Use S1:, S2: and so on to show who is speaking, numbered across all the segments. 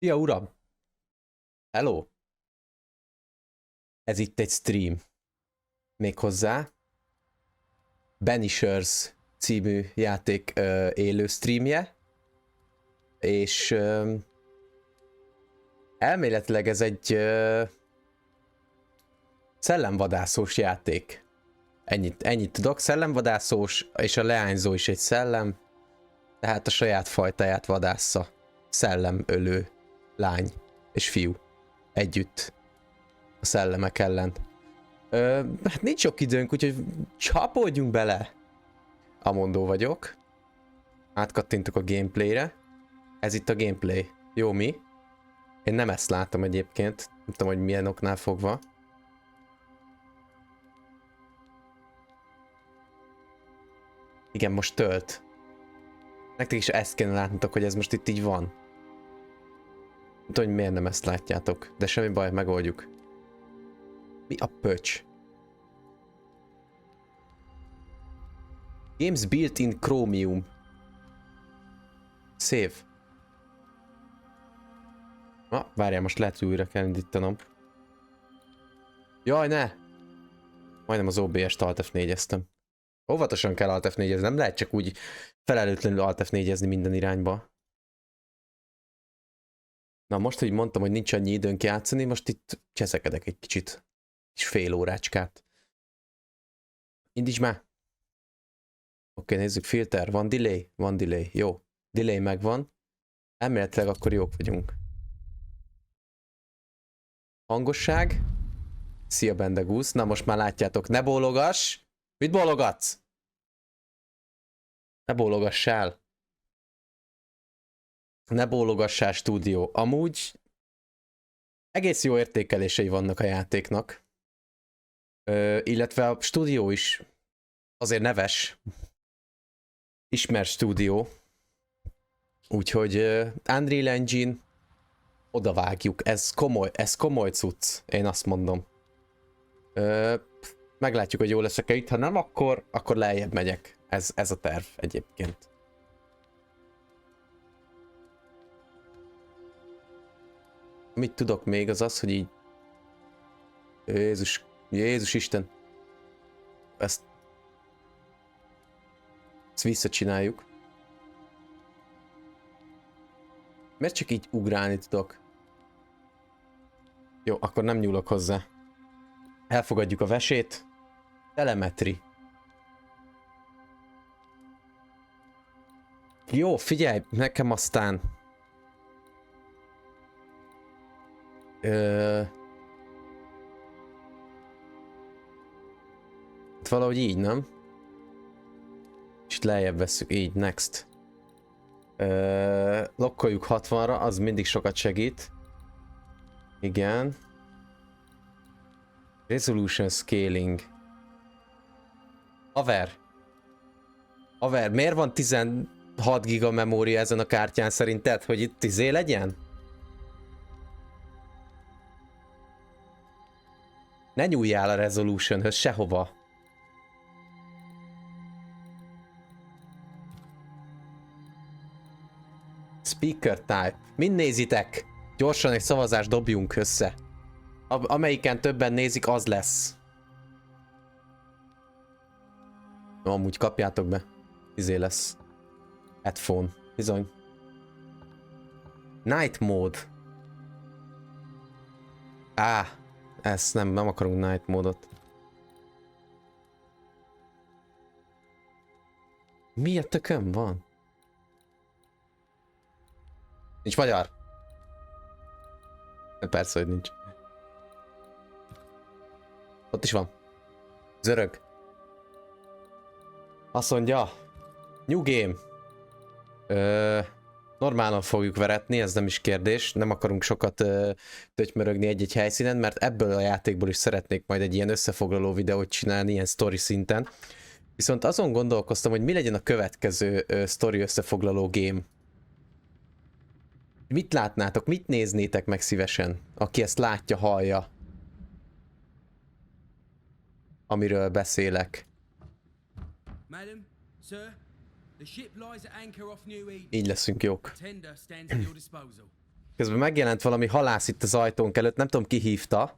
S1: Szia, uram! Hello! Ez itt egy stream. Méghozzá Banishers című játék élő streamje. És elméletileg ez egy szellemvadászós játék. Ennyit tudok. Szellemvadászós, és a leányzó is egy szellem. Tehát a saját fajtáját vadásza. Szellemölő lány és fiú együtt a szellemek ellen. Hát nincs sok időnk, úgyhogy csapódjunk bele. Amondó vagyok. Átkattintok a gameplayre. Ez itt a gameplay. Jó mi? Én nem ezt látom egyébként. Nem tudom, hogy milyen oknál fogva. Igen, most tölt. Nektek is ezt kéne látnotok, hogy ez most itt így van. Nem tudom, hogy miért nem ezt látjátok, de semmi baj, megoldjuk. Mi a pöcs? Games built in Chromium. Save. Várjál, most lehet, hogy újra kell indítanom. Jaj, ne! Majdnem az OBS-t Alt F4-eztem. Óvatosan kell Alt F4-ezni, nem lehet csak úgy felelőtlenül Alt F4-ezni minden irányba. Na most, hogy mondtam, hogy nincs annyi időnk játszani, most itt cseszekedek egy kicsit. Kis fél órácskát. Indíts már! Oké, nézzük, filter. Van delay? Van delay. Jó. Delay megvan. Elméletileg akkor jók vagyunk. Hangosság. Szia, Bendegusz. Na most már látjátok. Ne bólogass! Mit bólogatsz? Ne bólogassál. Ne bólogassál, stúdió. Amúgy egész jó értékelései vannak a játéknak. Illetve a stúdió is azért neves. Ismert stúdió. Úgyhogy Unreal Engine odavágjuk. Ez komoly cucc. Én azt mondom. Meglátjuk, hogy jó leszek-e itt. Ha nem, akkor lejjebb megyek. Ez a terv egyébként. Amit tudok még az az, hogy így... Jézus Isten! Ezt visszacsináljuk. Miért csak így ugrálni tudok? Jó, akkor nem nyúlok hozzá. Elfogadjuk a vesét. Telemetri. Jó, figyelj, nekem aztán... Valahogy így, nem? És itt lejjebb vesszük, így, next. Lokkoljuk 60-ra, az mindig sokat segít. Igen. Resolution scaling. Haver, miért van 16 giga memória ezen a kártyán szerinted, hogy itt 10 legyen? Ne nyúljál a resolutionhöz sehova. Speaker type. Mind nézitek? Gyorsan egy szavazást dobjunk össze. Amelyiken többen nézik, az lesz. No, amúgy kapjátok be. Izé lesz. Headphone. Bizony. Night mode. Ezt nem akarunk night módot. Mi a tököm van? Nincs magyar? Persze, hogy nincs. Ott is van. Zörög. Azt mondja. New game. Normálon fogjuk veretni, ez nem is kérdés. Nem akarunk sokat tötymörögni egy-egy helyszínen, mert ebből a játékból is szeretnék majd egy ilyen összefoglaló videót csinálni, ilyen story szinten. Viszont azon gondolkoztam, hogy mi legyen a következő story összefoglaló game. Mit látnátok, mit néznétek meg szívesen, aki ezt látja, hallja, amiről beszélek.
S2: Madam, sir, the ship lies at anchor off New Eden.
S1: Így leszünk jók.
S2: Tender stands at your disposal.
S1: Közben megjelent valami halász itt az ajtónk előtt, nem tudom ki hívta.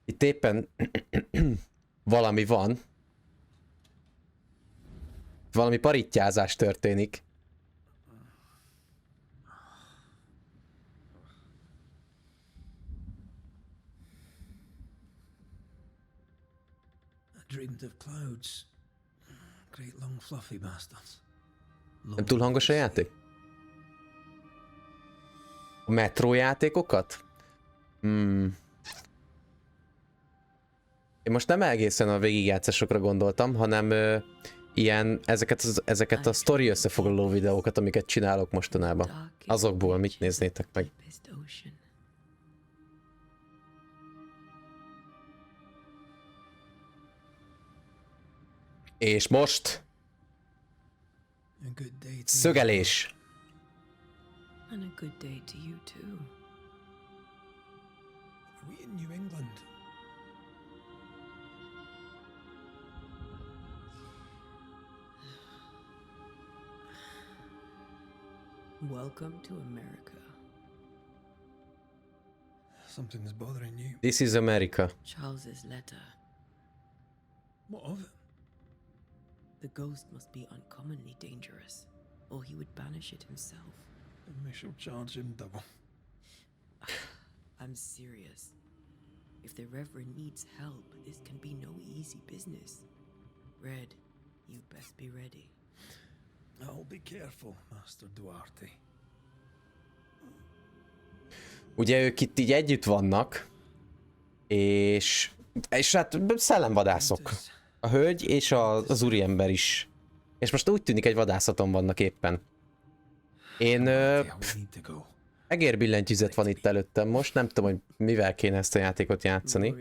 S1: Itt éppen valami van. Valami parittyázás történik.
S2: Dreamed of clouds. Great long fluffy bastards.
S1: Nem túl hangos a játék? A metró játékokat? Én most nem egészen a végigjátszásokra gondoltam, hanem ilyen ezeket a sztori összefoglaló videókat, amiket csinálok mostanában. Azokból mit néznétek meg? És most szögelés.
S3: And a good day to you too.
S2: Are we in New England?
S3: Welcome to America.
S2: Something's bothering you.
S1: This is America.
S3: Charles's letter.
S2: What of it?
S3: The ghost must be uncommonly dangerous, or he would banish it himself.
S2: And we shall charge him double.
S3: I'm serious. If the Reverend needs help, this can be no easy business. Red, you best be ready.
S2: I'll be careful, Master Duarte.
S1: Ugye ők itt így együtt vannak, és hát szellemvadászok. A hölgy és az úriember is. És most úgy tűnik, egy vadászaton vannak éppen. Én egérbillentyűzet van itt előttem most, nem tudom, hogy mivel kéne ezt a játékot játszani.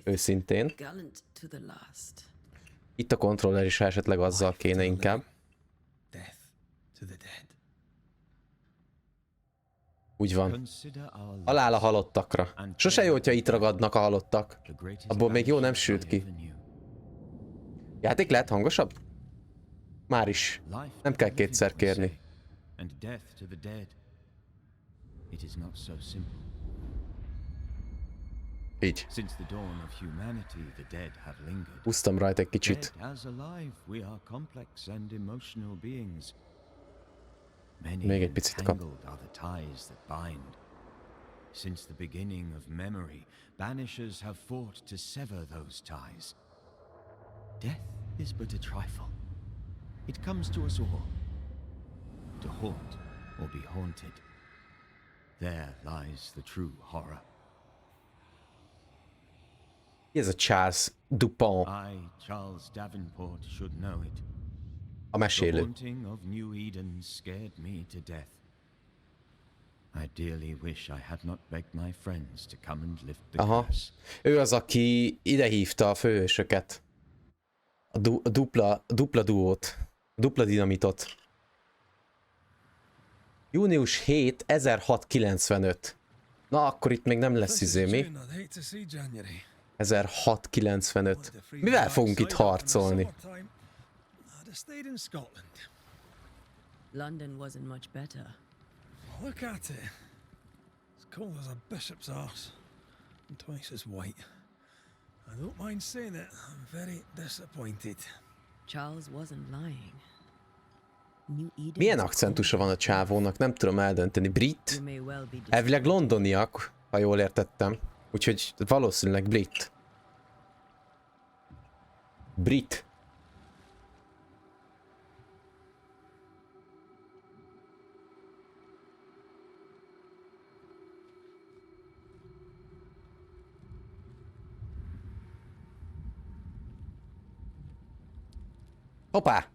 S1: Őszintén. Itt a kontroller is esetleg azzal kéne inkább. Úgy van. Halál a halottakra. Sose jó, hogyha itt ragadnak a halottak. Abból még jó nem sült ki. Játék lehet hangosabb? Már is. Nem kell kétszer kérni. Így. Húztam rajta egy kicsit. Még egy picit kap.
S4: Since the beginning of memory, Banishers have fought to sever those ties. Death is but a trifle. It comes to us all, to haunt or be haunted. There lies the true horror.
S1: Ki ez a Charles Dupont?
S4: I, Charles Davenport, should know it.
S1: A
S4: The
S1: mesélő.
S4: haunting of New Eden scared me to death. I dearly wish I had not begged my friends to come and lift the curse.
S1: Ő az, aki ide hívta a főhősöket. A dupla duót. A dupla dinamitot. Június 7, 1695. Na, akkor itt még nem lesz izé, mi? 1695. Mivel fogunk itt harcolni?
S3: London wasn't much better.
S2: Look at it. As cold as a bishop's arse. And twice as white. I don't mind saying it, I'm very disappointed.
S3: Charles wasn't lying. New Eden
S1: Milyen akcentusa van a csávónak? Nem tudom eldönteni. Brit?
S3: You may well be
S1: Elvileg londoniak, ha jól értettem. Úgyhogy valószínűleg brit. Brit. Hoppá!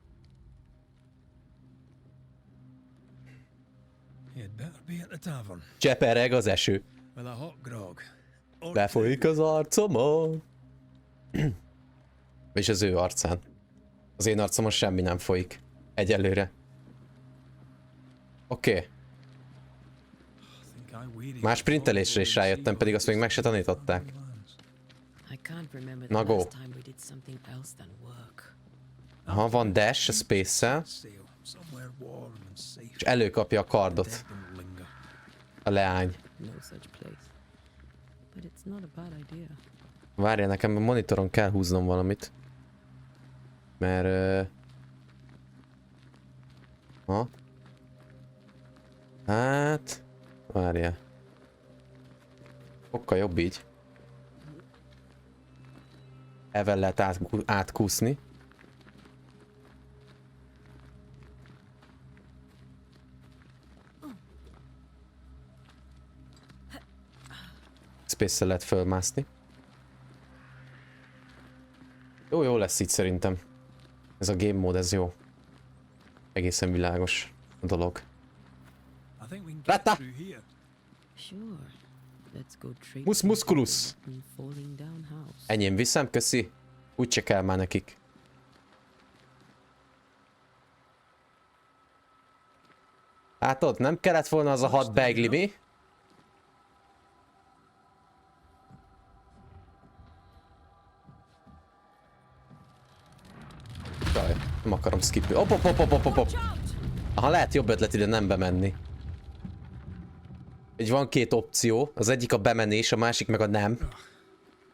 S2: You'd better be at the tavern.
S1: Csepereg az eső.
S2: With a hot grog. Or
S1: Befolyik az arcomon. És az ő arcán. Az én arcomon semmi nem folyik. Egyelőre. Oké. Más printelésre is rájöttem, pedig azt még meg se tanították.
S3: I can't remember
S1: Na,
S3: the
S1: go.
S3: last time we did something else than work.
S1: Aha, van dash a space-szel.
S2: Somewhere warm and safe.
S1: És előkapja a kardot.
S2: Dead don't linger.
S1: A leány.
S3: No such place. But it's not a bad idea.
S1: Várja, nekem a monitoron kell húznom valamit. Mert... Ha? Hát... Várja. Sokkal jobb így. Evel lehet átkúszni. Space-szel lehet fölmászni. Jó lesz így szerintem. Ez a game mód, ez jó. Egészen világos a dolog.
S2: I think we can get
S1: Rata!
S2: through here.
S3: Sure. Let's go
S1: Musculus.
S3: falling down house.
S1: Enyém viszem, köszi. Úgy se kell már nekik. Látod, nem kellett volna az a 6 beigli, mi? Jaj, nem akarom skipni. Op. Aha, lehet jobb ötlet ide nem bemenni. Így van két opció, az egyik a bemenés, a másik meg a nem.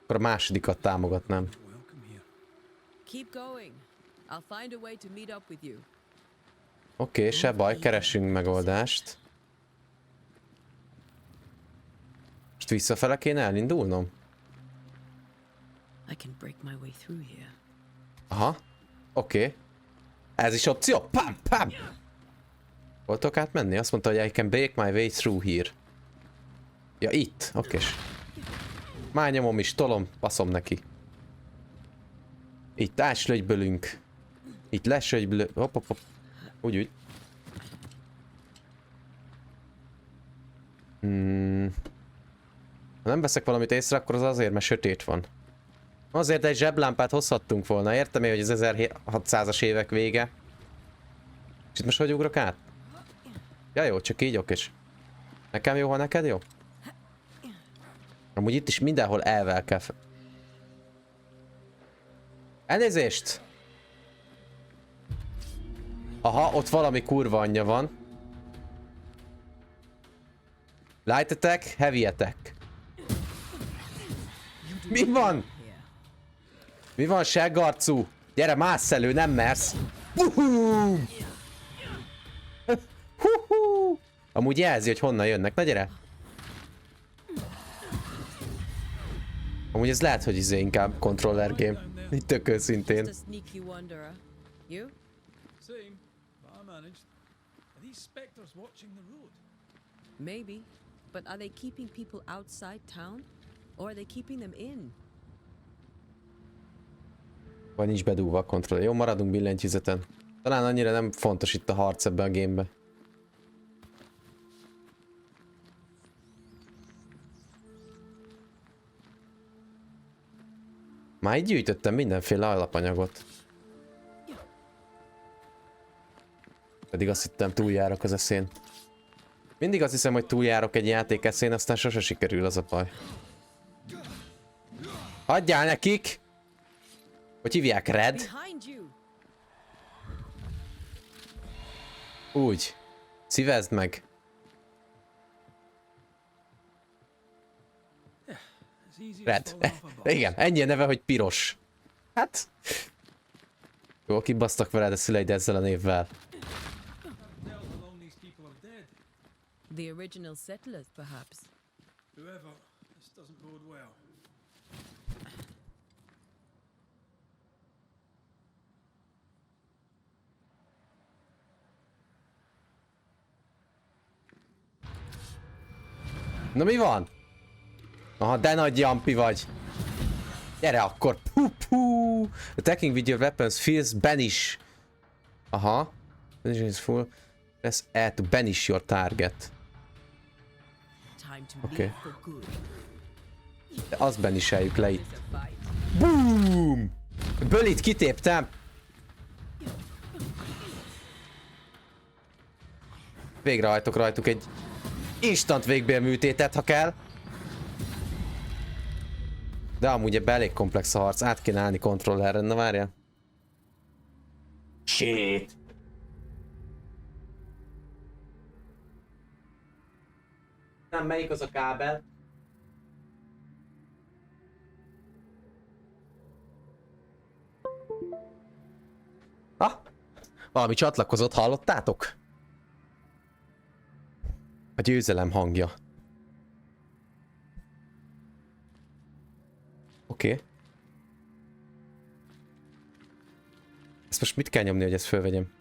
S1: Akkor a másodikat támogatnám.
S2: Welcome here.
S3: Keep going. I'll find a way to meet up with you.
S1: Oké, se baj, keressünk megoldást. Most visszafele kéne elindulnom?
S3: I can break my way through here.
S1: Aha, oké. Ez is opció? Pam! Hol tudok átmenni? Azt mondta, hogy I can break my way through here. Ja, itt, okés. Már nyomom is, tolom, baszom neki. Itt átslögybölünk. Itt lesögybölünk. Hopp. Úgy. Ha nem veszek valamit észre, akkor az azért, mert sötét van. Azért egy zseblámpát hozhattunk volna, értem én, hogy az 1600-as évek vége. És itt most hogy ugrok át? Ja jó, csak így okés. Nekem jó, ha neked jó? Amúgy itt is mindenhol elvel kell Elnézést! Aha, ott valami kurva anyja van. Light attack, heavy attack. Mi van? Mi van, seggarcú? Gyere, mász elő, nem mersz. Amúgy jelzi, hogy honnan jönnek. Na gyere. Amúgy ez lehet, hogy inkább controller game. Itt tök őszintén.
S3: Just a sneaky wanderer. You?
S2: Same, but I managed. Are these spectres watching the road?
S3: Maybe. But are they keeping people outside town? Or are they keeping them in?
S1: Vagy nincs bedúva a kontroller. Jó, maradunk billentyűzeten. Talán annyira nem fontos itt a harc ebben a gameben. Már így gyűjtöttem mindenféle alapanyagot. Pedig azt hittem túljárok az eszén. Mindig azt hiszem, hogy túljárok egy játék eszén, aztán sose sikerül, az a baj. Hagyjál nekik! Hogy hívják, Red?
S3: Behind you!
S1: Úgy. Szívezd meg.
S2: It's easy as
S1: Red.
S2: falling off a box.
S1: Igen, ennyi a neve, hogy piros. Hát... Jól kibasztak veled a szüleid ezzel a névvel.
S2: Tell how long these people are dead.
S3: The original settlers, perhaps.
S2: Whoever, this doesn't bode well.
S1: Na mi van? Aha, de nagy jampi vagy. Gyere akkor. Pú. Attacking with your weapons feels banish. Aha. Banish is full. Press E to banish your target.
S3: Time to
S1: Okay.
S3: leave for good.
S1: De azt banisheljük le itt.
S3: It's a fight.
S1: Boom! Bölit kitéptem. Végrehajtok rajtuk egy instant végbélműtétet, ha kell. De amúgy ebben elég komplex a harc, át kéne állni kontrollerre, na várjál. Shit! Nem, melyik az a kábel? Valami csatlakozott, hallottátok? A győzelem hangja. Oké. Ezt most mit kell nyomni, hogy ezt fölvegyem?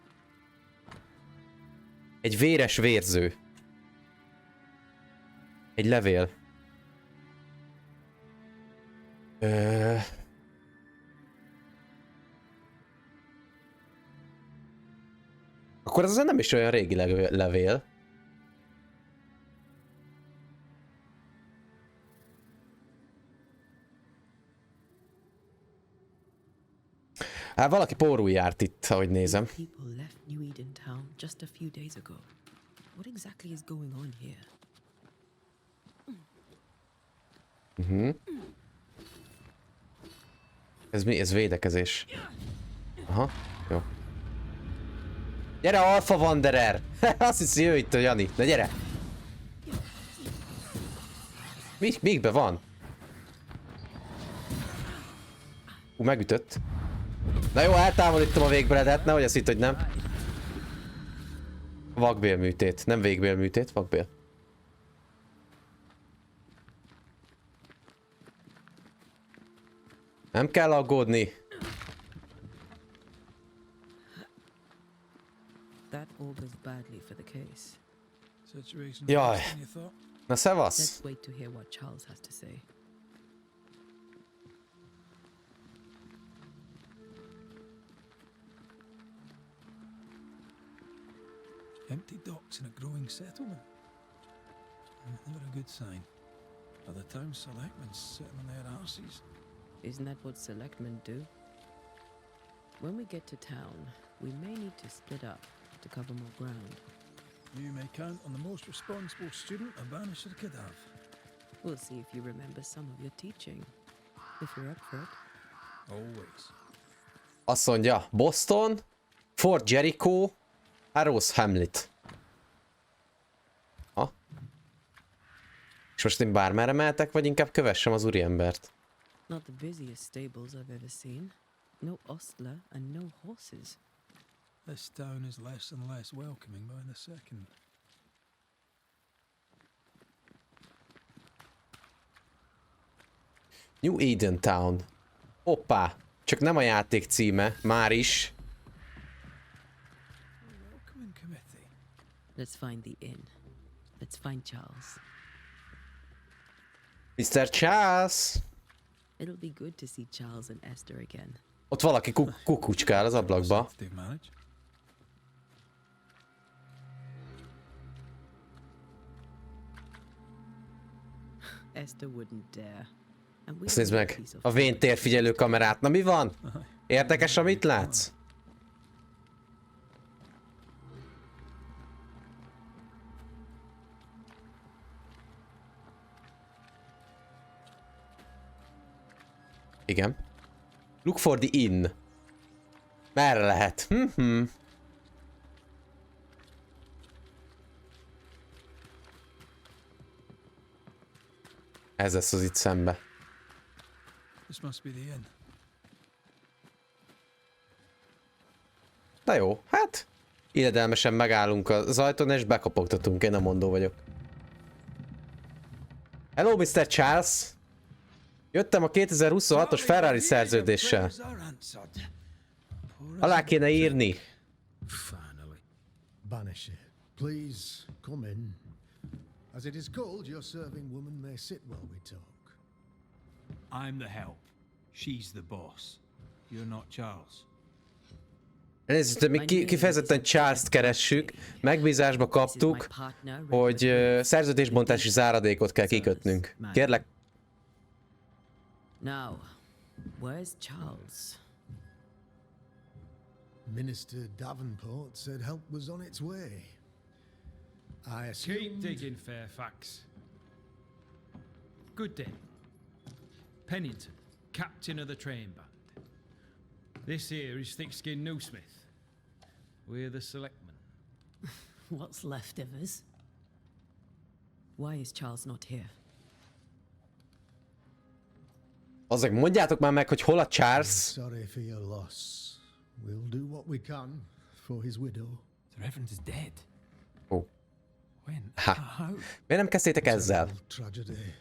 S1: Egy véres vérző. Egy levél. Akkor az nem is olyan régi levél. Hát valaki pórul járt itt, ahogy nézem.
S3: People left New Eden town just a few days ago. What exactly is going on here?
S1: Ez mi? Ez védekezés. Aha, jó. Gyere, Alpha Wanderer! Azt hiszi, ő itt a Jani. Na gyere! Mikbe van? Megütött. Na jó, eltávolítom a végbeledet, nehogy azt hitt, hogy nem. Vakbélműtét. Nem végbélműtét, vakbél. Nem kell aggódni.
S3: That augurs badly for the case.
S2: Situation
S1: Jaj.
S2: worse than you thought.
S1: Na szevasz.
S3: Let's wait to hear what Charles has to say.
S2: Empty docks in a growing settlement. Never a good sign. Are the town selectmen sitting on their arses?
S3: Isn't that what selectmen do? When we get to town, we may need to split up to cover more ground.
S2: You may count on the most responsible student a Banisher could have.
S3: We'll see if you remember some of your teaching. If you're up for it.
S2: Always.
S1: Azt mondja, Boston, Fort Jericho, Arrows Hamlet. Ha? És most én bármerre mehetek, vagy inkább kövessem az úriembert?
S3: Not the busiest stables I've ever seen. No ostler and no horses.
S2: This town is less and less welcoming by the second.
S1: New Eden Town. Hoppá! Csak nem a játék címe, már is.
S2: Welcoming committee.
S3: Let's find the inn. Let's find Charles.
S1: Mr. Charles!
S3: It'll be good to see Charles and Esther again.
S1: Ott valaki kukucskál az ablakba.
S2: Sensitive marriage.
S3: Esther wouldn't dare. And we
S1: Azt nézd
S3: only a
S1: meg,
S3: piece of
S1: a vén térfigyelő kamerát. Na mi van? Érdekes, amit látsz? Igen. Look for the inn. Merre lehet? Ez lesz az itt szembe.
S2: This must be the inn.
S1: Na jó, hát illedelmesen megállunk az ajtón és bekopogtatunk, én a mondó vagyok. Hello, Mr. Charles! Jöttem a 2026-os Ferrari szerződéssel. Alá kéne írni.
S5: Finally. Banisher, please come in. As it is cold, your serving woman may sit while we talk.
S6: I'm the help. She's the boss. You're not Charles.
S1: Nézd, mi kifejezetten Charles-t keressük, megbízásba kaptuk, hogy szerződésbontási záradékot kell kikötnünk. Kérlek.
S3: Now, where's Charles?
S5: Minister Davenport said help was on its way. I assumed...
S6: Keep digging, Fairfax. Good day. Pennington, captain of the train band. This here is thick-skinned Newsmith. We're the selectmen.
S3: What's left of us? Why is Charles not here?
S1: Azok, mondjátok már meg, hogy hol a Charles.
S5: Sorry for your loss. We'll do what we can for his widow.
S7: The Reverend is dead.
S1: Ó.
S7: When?
S1: Ha.
S7: How?
S1: Miért nem kezdtétek ezzel?
S5: Tragedy.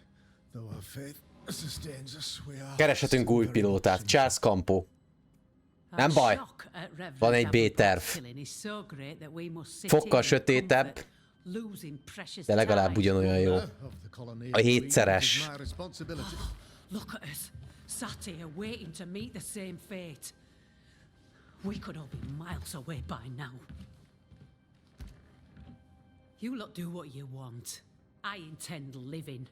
S5: Though our faith sustains us, we are
S1: Kereshetünk új pilótát. Charles Campo. Nem baj. Van egy B-terv. Fokkal sötétebb, de legalább ugyanolyan jó. A 7-szeres.
S8: Look at us, sat here waiting to meet the same fate. We could all be miles away by now. You lot do what you want. I intend living.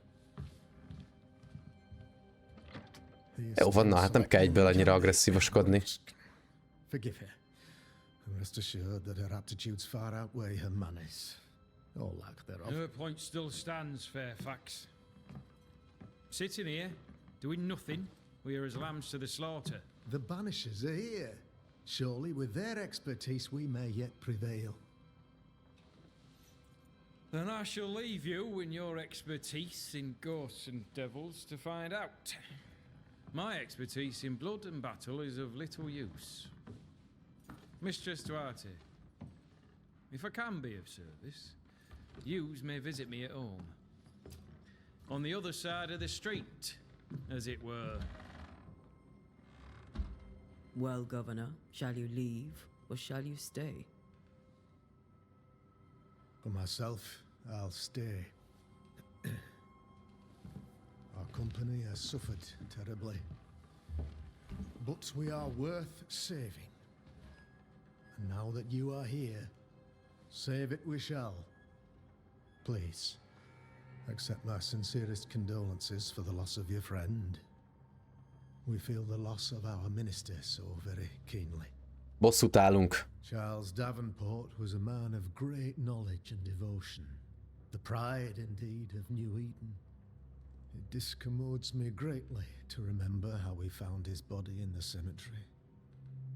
S1: Jó van, na hát nem kell egyből annyira agresszívoskodni.
S5: Forgive her. And rest assured that her aptitudes far outweigh her manners. Or lack thereof.
S6: Her point still stands, Fairfax. Sitting here, doing nothing, we are as lambs to the slaughter.
S5: The Banishers are here. Surely with their expertise we may yet prevail.
S6: Then I shall leave you and your expertise in ghosts and devils to find out. My expertise in blood and battle is of little use. Mistress Duarte, if I can be of service, yous may visit me at home. On the other side of the street, as it were.
S3: Well, Governor, shall you leave or shall you stay?
S5: For myself, I'll stay. Our company has suffered terribly. But we are worth saving. And now that you are here, save it we shall. Please, accept my sincerest condolences for the loss of your friend. We feel the loss of our minister so very keenly.
S1: Bosszút állunk.
S5: Charles Davenport was a man of great knowledge and devotion. The pride, indeed, of New Eden. It discommodes me greatly to remember how we found his body in the cemetery.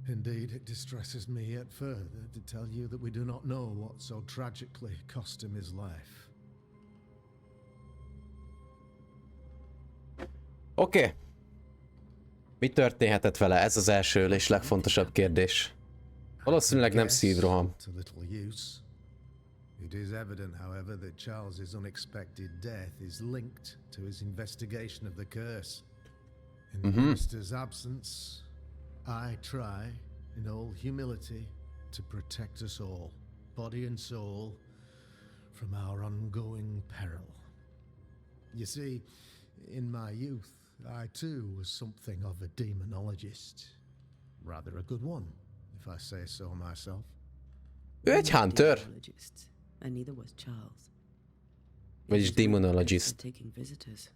S5: Indeed, it distresses me yet further to tell you that we do not know what so tragically cost him his life.
S1: Oké. Mi történhetett vele? Ez az első és legfontosabb kérdés. Valószínűleg nem szívroham.
S5: It is evident, however, that Charles's unexpected death is linked to his investigation of the curse. In the minister's absence, I try, in all humility, to protect us all, body and soul, from our ongoing peril. You see, in my youth, I too was something of a demonologist. Rather a good one, if I say so myself.
S1: Ő egy hunter.
S3: And neither was Charles.
S1: Vagyis demonologist.
S3: Taking visitors.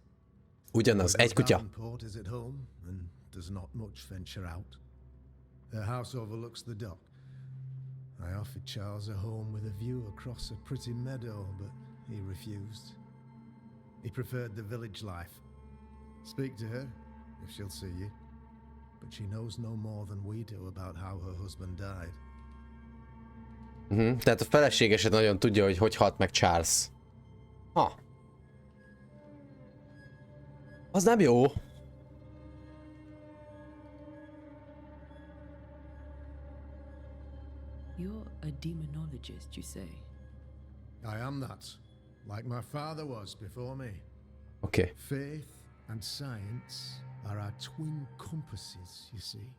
S1: Ugyanaz, egy kutya.
S5: Davenport is at home and does not much venture out. Their house overlooks the dock. I offered Charles a home with a view across a pretty meadow, but he refused. He preferred the village life. Speak to her, if she'll see you. But she knows no more than we do about how her husband died.
S1: Tehát a felesége se nagyon tudja, hogy halt meg Charles. Ha. Az nem jó.
S3: You're a demonologist, you say?
S5: I am that, like my father was before me.
S1: Oké.
S5: Faith and science are our twin compasses, you see.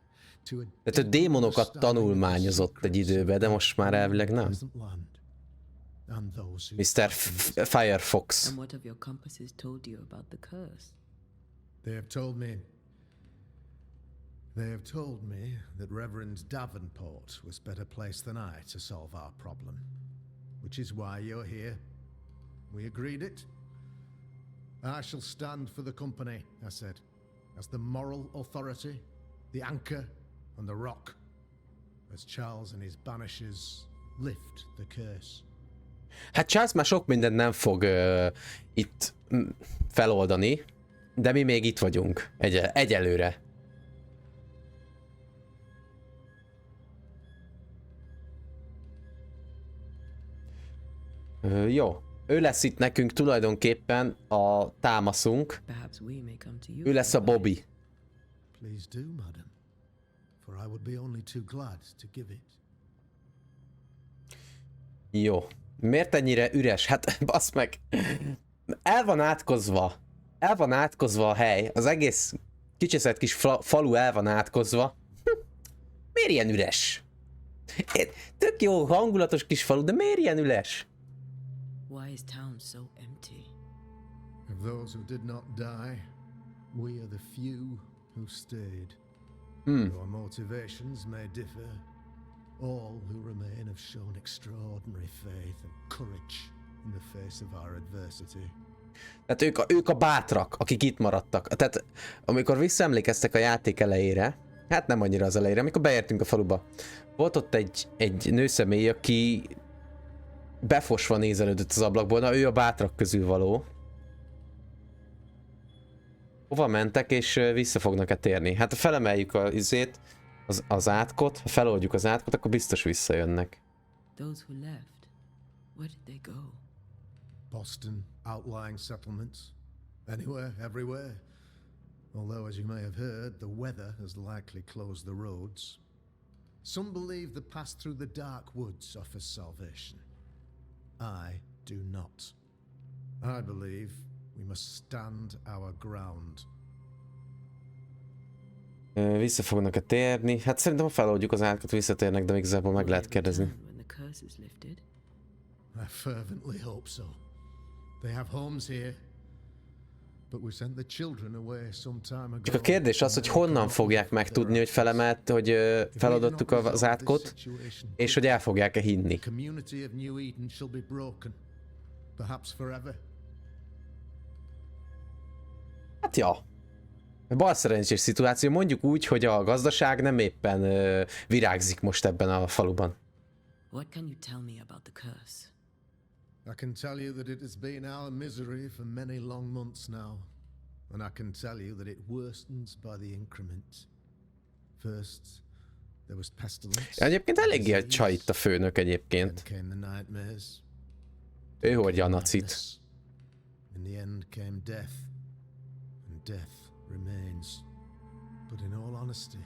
S1: Tehát ő démonokat tanulmányozott egy időben, de most már elvileg nem. Mr. Firefox.
S3: And what have your compasses told you about the curse?
S5: They have told me that Reverend Davenport was better placed than I to solve our problem. Which is why you're here. We agreed it. I shall stand for the company, I said, as the moral authority, the anchor, and the rock, as Charles and his Banishers lift the curse.
S1: Hát Charles már sok mindent nem fog itt feloldani, de mi még itt vagyunk. Egyelőre. Jó. Ő lesz itt nekünk tulajdonképpen a támaszunk.
S3: Perhaps we may come to you.
S1: Ő lesz a Bobby.
S5: Please do, madam, for I would be only too glad to give it.
S1: Jó. Miért ennyire üres? Hát, basz meg. El van átkozva. El van átkozva a hely. Az egész kicseszett kis falu el van átkozva. Miért ilyen üres? Tök jó, hangulatos kis falu, de miért ilyen üres?
S3: Why is town so empty?
S5: Of those who did not die, we are the few who stayed. Our motivations may differ. All who remain have shown extraordinary faith and courage in the face of our adversity.
S1: Tehát ők a bátrak, akik itt maradtak. Tehát amikor visszaemlékeztek a játék elejére, hát nem annyira az elejére, amikor beértünk a faluba, volt ott egy nőszemély, aki befosva nézelődött az ablakból, na ő a bátrak közül való. Hova mentek és vissza fognak-e térni? Hát ha felemeljük az átkot, ha feloldjuk az átkot, akkor biztos visszajönnek.
S3: Those who left, where did they go?
S5: Boston, outlying settlements, anywhere, everywhere. Although, as you may have heard, the weather has likely closed the roads. Some believe the path through the dark woods offers salvation. I do not. I believe we must stand our ground.
S1: Vissza fognak-e térni? Hát szerintem ha feloldjuk az átkot, visszatérnek, de igazából meg lehet kérdezni.
S3: When the curse is lifted.
S5: I fervently hope so. They have homes here. But we sent the children away some time ago.
S1: Csak a kérdés az, hogy honnan fogják megtudni, hogy felemelt, hogy feloldottuk az átkot, és hogy el fogják-e hinni.
S5: The community of New Eden shall be broken, perhaps forever.
S1: Hát ja. Balszerencsés szituáció, mondjuk úgy, hogy a gazdaság nem éppen virágzik most ebben a faluban.
S3: What can you tell me about the curse?
S5: I can tell you that it has been our misery for many long months now, and I can tell you that it worsens by the increment. First, there was pestilence.
S1: Egyébként eléggé a csaj itt a főnök egyébként.
S5: Then came the nightmares.
S1: Ő hordja a nacit.
S5: In the end came death, and death remains. But in all honesty,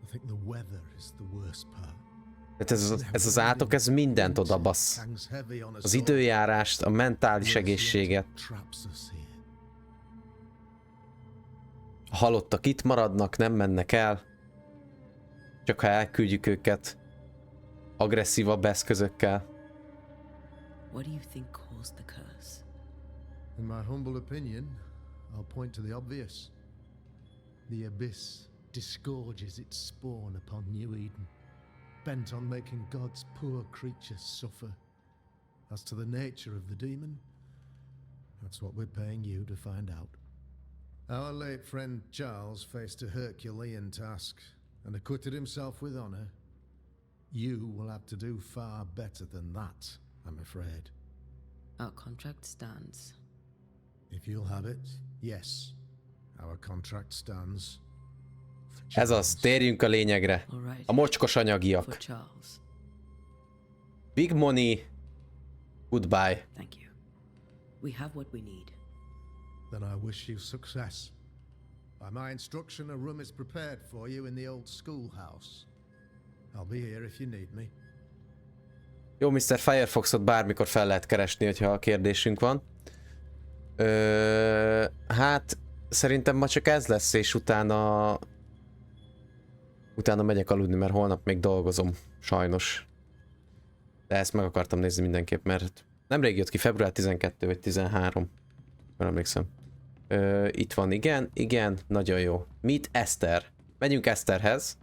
S5: I think the weather is the worst part.
S1: Ez az átok, ez mindent odabasz. Az időjárást, a mentális egészséget. A halottak itt maradnak, nem mennek el. Csak ha elküldjük őket agresszívabb eszközökkel.
S3: What do you think caused the curse?
S5: In my humble opinion, I'll point to the obvious. The abyss disgorges its spawn upon New Eden, bent on making God's poor creatures suffer. As to the nature of the demon, that's what we're paying you to find out. Our late friend Charles faced a Herculean task and acquitted himself with honor. You will have to do far better than that, I'm afraid.
S3: Our contract stands.
S5: If you'll have it, yes, our contract stands.
S1: Ez az, térjünk a lényegre. A mocskos anyagiak.
S3: For Charles.
S1: Big money. Goodbye.
S3: Thank you. We have what we need.
S5: Then I wish you success. By my instruction, a room is prepared for you in the old schoolhouse. I'll be here if you need me.
S1: Jó, Mr. Firefoxot bármikor fel lehet keresni, hogyha a kérdésünk van. Hát, szerintem ma csak ez lesz, és utána megyek aludni, mert holnap még dolgozom, sajnos. De ezt meg akartam nézni mindenképp, mert nemrég jött ki, február 12 vagy 13. Nem emlékszem. Itt van, igen, nagyon jó. Meet Esther. Megyünk Estherhez.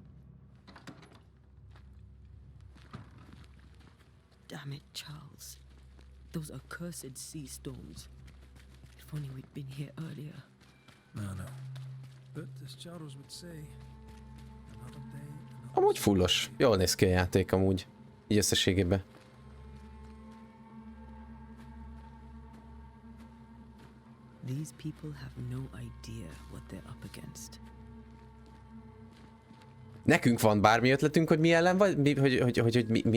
S3: Damn it, Charles. Those are cursed sea storms. If only we'd been here earlier.
S2: No. But as Charles would say, another day, another
S1: Amúgy fullos. Jól néz ki a játék amúgy. Így összességében.
S3: These people have no idea what they're up against.
S1: Nekünk van bármi ötletünk, hogy mi ellen vagy?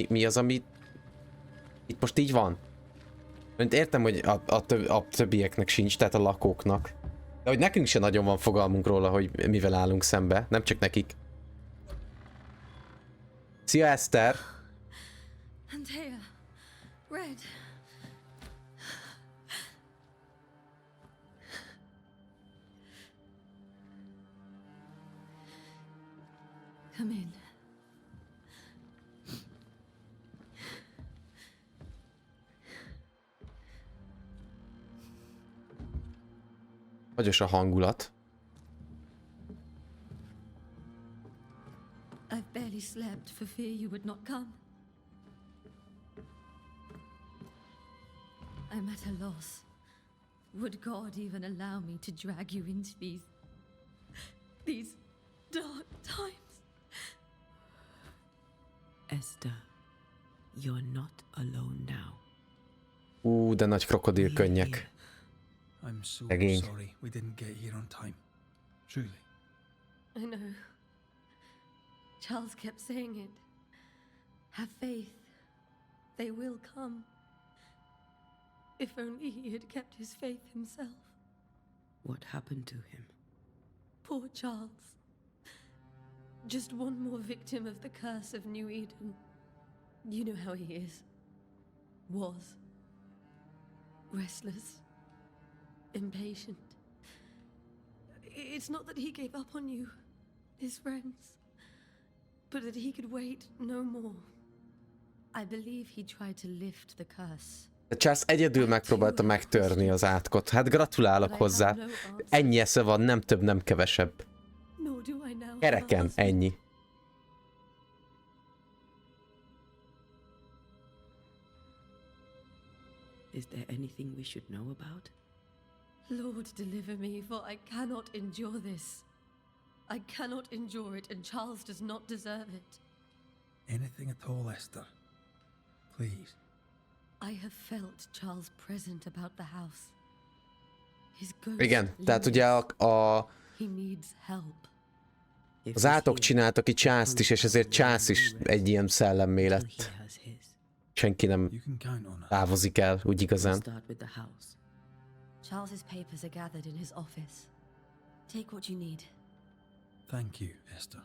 S1: Mi az, ami Itt most így van. Mert értem, hogy a többieknek sincs, tehát a lakóknak. De hogy nekünk se nagyon van fogalmunk róla, hogy mivel állunk szembe, nem csak nekik. Szia, Eszter!
S3: Antea, Red. Come in.
S1: Vagyos a hangulat.
S3: I've barely slept for fear you would not come. I'm at a loss. Would God even allow me to drag you into these dark times?
S9: Esther, you're not alone now.
S1: De nagy krokodil könnyek.
S2: I'm so
S1: Again.
S2: sorry we didn't get here on time. Truly.
S3: I know. Charles kept saying it. Have faith. They will come. If only he had kept his faith himself.
S9: What happened to him?
S3: Poor Charles. Just one more victim of the curse of New Eden. You know how he is. Was. Restless. Impatient. It's not that he gave up on you, his friends, but that he could wait no more. I believe he tried to lift the curse.
S1: De Charles egyedül megpróbálta megtörni az átkot. Hát gratulálok hozzá. Ennyi esze van, nem több, nem kevesebb. Kereken, ennyi.
S9: Is there anything we should know about?
S3: Lord, deliver me, for I cannot endure this. I cannot endure it, and Charles does not deserve it.
S2: Anything at all, Esther. Please.
S3: I have felt Charles present about the house. His ghost.
S1: Igen, tehát ugye
S3: He needs help.
S1: az átok csináltak ki Charles-t is, és ezért Charles is egy ilyen szellemmé lett. Senki nem távozik el, úgy igazán.
S3: Charles's papers are gathered in his office. Take what you need.
S2: Thank you, Esther.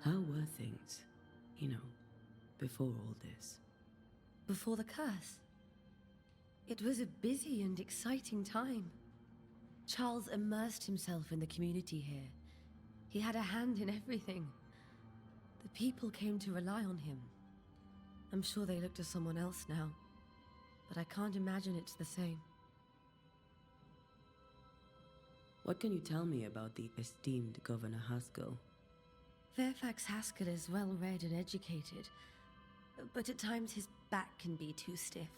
S9: How were things, before all this?
S3: Before the curse? It was a busy and exciting time. Charles immersed himself in the community here. He had a hand in everything. The people came to rely on him. I'm sure they look to someone else now, but I can't imagine it's the same.
S9: What can you tell me about the esteemed Governor Haskell?
S3: Fairfax Haskell is well read and educated, but at times his back can be too stiff.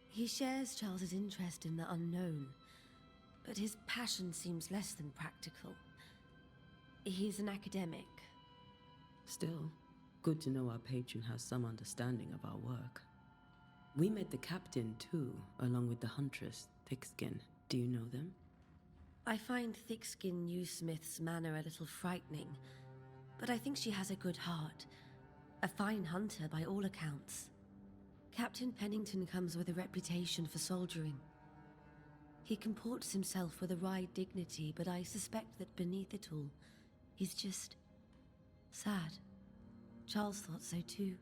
S3: He shares Charles's interest in the unknown, but his passion seems less than practical. He's an academic.
S9: Still, good to know our patron has some understanding of our work. We met the captain too, along with the huntress, Thickskin. Do you know them?
S3: I find Thickskin Newsmith's manner a little frightening, but I think she has a good heart. A fine hunter by all accounts. Captain Pennington comes with a reputation for soldiering. He comports himself with a wry dignity, but I suspect that beneath it all, he's just sad. Charles thought so too.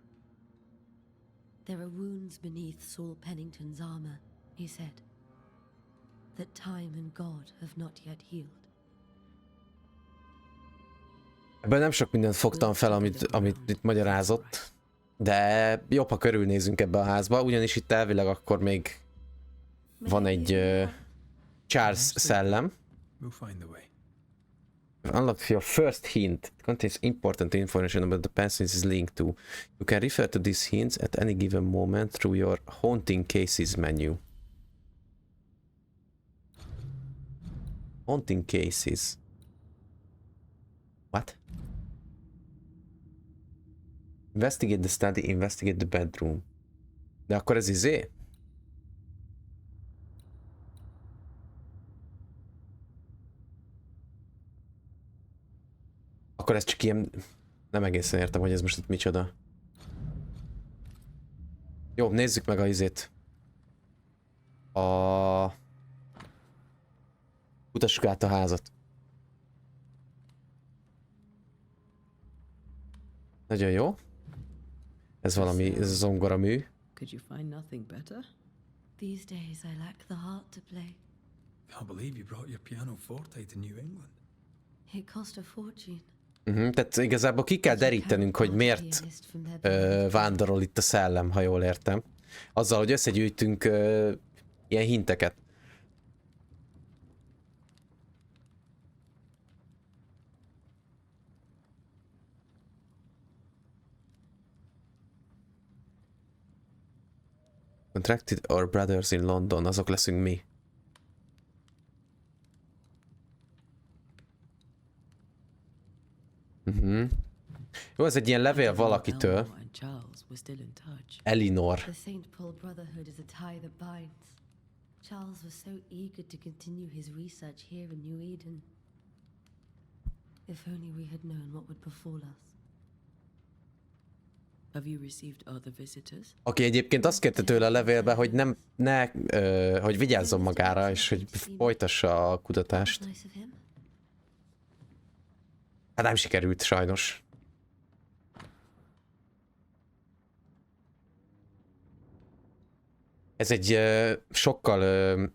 S3: There are wounds beneath Saul Pennington's armor, he said, that time and God have not yet healed.
S1: Ebből nem sok mindent fogtam fel, amit itt magyarázott, de jobb, ha körülnézünk ebbe a házba, ugyanis itt elvileg akkor még van egy Charles szellem. Unlock your first hint. It contains important information about the person it is linked to. You can refer to these hints at any given moment through your Haunting Cases menu. Haunting Cases. What? Investigate the study, investigate the bedroom. De akkor ez izé? Akkor ez csak ilyen... Nem egészen értem, hogy ez most itt micsoda. Jó, nézzük meg a izét. Mutassuk át a házat. Nagyon jó. Ez valami zongoramű.
S9: Could you find nothing better?
S3: These days I lack the heart to play.
S2: Can't believe you brought your pianoforte to New England.
S3: It cost a fortune.
S1: Tehát igazából ki kell derítenünk, hogy miért vándorol itt a szellem, ha jól értem. Azzal, hogy összegyűjtünk ilyen hinteket. Contracted our brothers in London, azok leszünk mi. Jó, ez egy ilyen levél valakitől. Elinor.
S3: The St. Paul Brotherhood is a tie that binds. Charles was so eager to continue his research here in New Eden. If only we had known what would befall us.
S9: Have you received other visitors?
S1: Aki egyébként azt kérte tőle a levélbe, hogy hogy vigyázzon magára, és hogy folytassa a kutatást.
S3: Nice of him.
S1: Hát nem sikerült, sajnos. Ez egy sokkal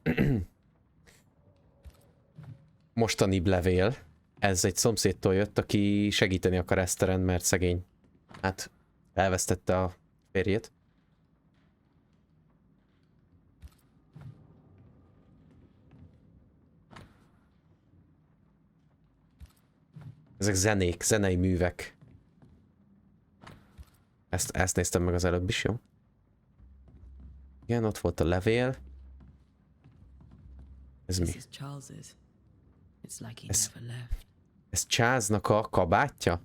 S1: mostanibb levél. Ez egy szomszédtól jött, aki segíteni akar Eszteren, mert szegény. Hát elvesztette a férjét. Ezek zenék, zenei művek. Ezt néztem meg az előbb is, jó? Igen, ott volt a levél. Ez mi? Ez Charlesnak a kabátja?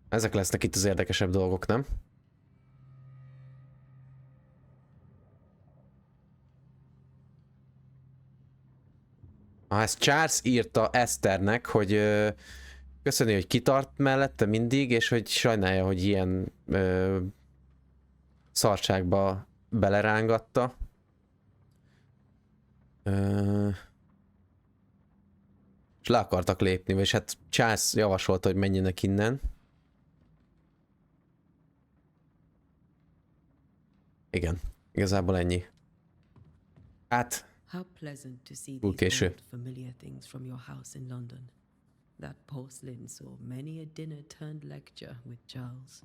S1: Ezek lesznek itt az érdekesebb dolgok, nem? Ezt Charles írta Eszternek, hogy köszöni, hogy kitart mellette mindig, és hogy sajnálja, hogy ilyen szarságba belerángatta. És le akartak lépni, és hát Charles javasolta, hogy menjenek innen. Igen, igazából ennyi. Hát...
S9: How pleasant to see
S1: Túl
S9: these
S1: késő.
S9: old familiar things from your house in London. That porcelain saw many a dinner turned lecture with Charles.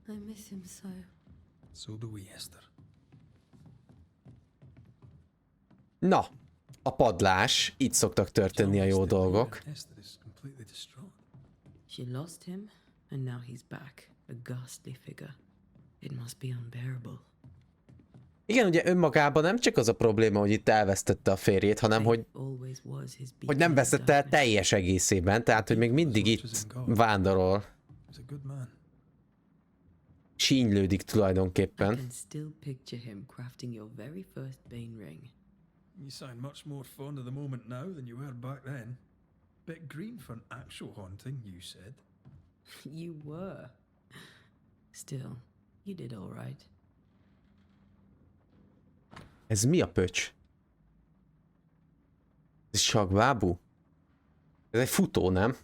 S3: I miss him so.
S2: So do we, Esther.
S1: Na, a padlás. Itt szoktak történni a jó dolgok.
S2: Esther is completely distraught.
S9: She lost him, and now he's back, a ghastly figure. It must be unbearable.
S1: Igen, ugye önmagában nem csak az a probléma, hogy itt elvesztette a férjét, hanem hogy nem vesztette el teljes egészében, tehát hogy még mindig itt vándorol.
S2: He's a good man.
S1: Sínylődik
S9: I
S1: tulajdonképpen.
S9: can still picture him crafting your very first Bane ring.
S2: You sound much more fond of the moment now than you were back then. Bit green for an actual haunting, you said.
S9: You were. Still, you did all right.
S1: Ez mi a pöcs? Ez sakbábú? Ez egy futó, nem?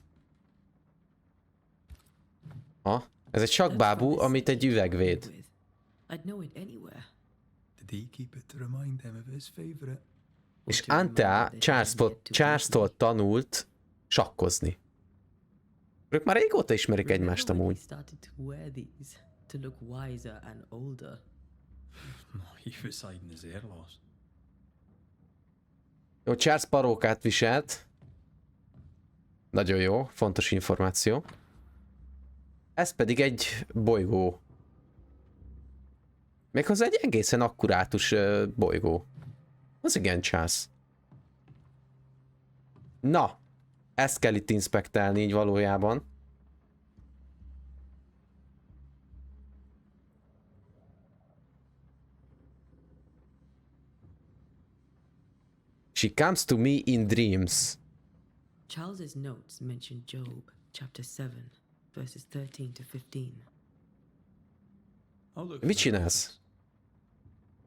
S1: Ha? Ez egy sakbábú, amit egy üveg véd.
S9: I'd know it anywhere.
S2: Did he keep it to remind him of his favorite?
S1: És Antea Charles-tól tanult sakkozni. Ők már régóta ismerik egymást amúgy.
S9: Started to wear these to look wiser and older.
S2: He was hiding his hair loss.
S1: Jó, Charles parókát viselt. Nagyon jó, fontos információ. Ez pedig egy bolygó. Méghozzá egy egészen akkurátus bolygó. Az igen, Charles. Na, ezt kell itt inspektálni így valójában. She comes to me in dreams.
S9: Charles's notes mention Job, chapter 7, verses 13 to 15.
S2: I'll look
S1: Mit
S2: for
S1: csinálsz?